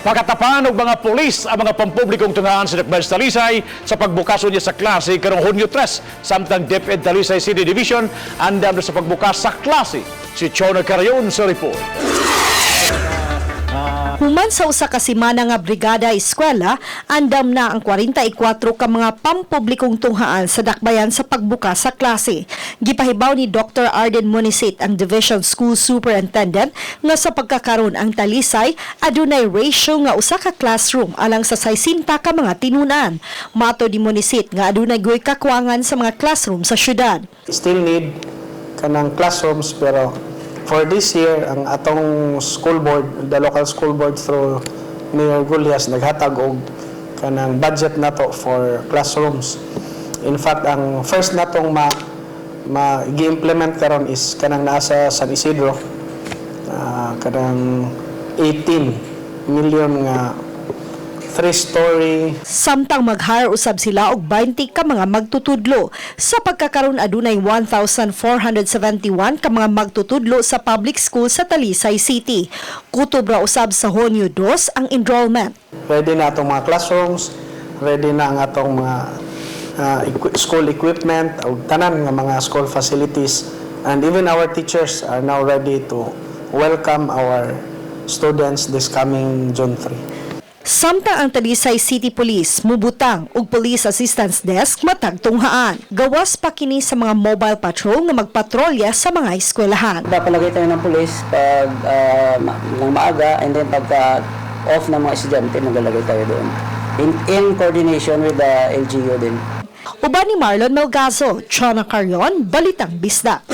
Pagatapan ng mga pulis ang mga pampublikong tungaan sa Dakbayan sa Talisay sa pagbukas niya sa klase karong Hunyo 3 samtang DepEd Talisay City Division andam na sa pagbukas sa klase. Si Chona Carayon sa report. Human sa usa ka semana nga brigada eskwela, andam na ang 44 ka mga pampublikong tunghaan sa dakbayan sa pagbukas sa klase. Gipahibaw ni Dr. Arden Munisit, ang Division School Superintendent, nga sa pagkakaroon ang Talisay adunay ratio nga usa ka classroom alang sa 60 ka mga tinunan. Mato di Munisit nga adunay goy kakuwangan sa mga classroom sa syudad. Still need kanang classrooms, pero for this year, ang atong school board, the local school board through Mayor Gulyas, naghatag og kanang budget nato for classrooms. In fact, ang first natong gi-implement karon is kanang nasa San Isidro, kanang 18 million nga 3-story. Samtang mag-hire usab sila og 20 ka mga magtutudlo. Sa pagkakaroon adunay 1,471 ka mga magtutudlo sa public school sa Talisay City. Kutob ra usab sa Hunyo 2 ang enrollment. Ready na atong mga classrooms, ready na ang atong mga school equipment, o tanan nga mga school facilities, and even our teachers are now ready to welcome our students this coming June 3. Samtang ang Talisay City Police mubutang og Police Assistance Desk matag tunghaan. Gawas pa kini sa mga mobile patrol nga magpatrolya sa mga eskwelahan. Papalagay tayo ng police pag ng maaga, and then pagka off ng mga estudyante, maglalagay tayo doon. In coordination with the LGU din. Uban ni Marlon Melgazo, Chona Carayon, Balitang Bisda.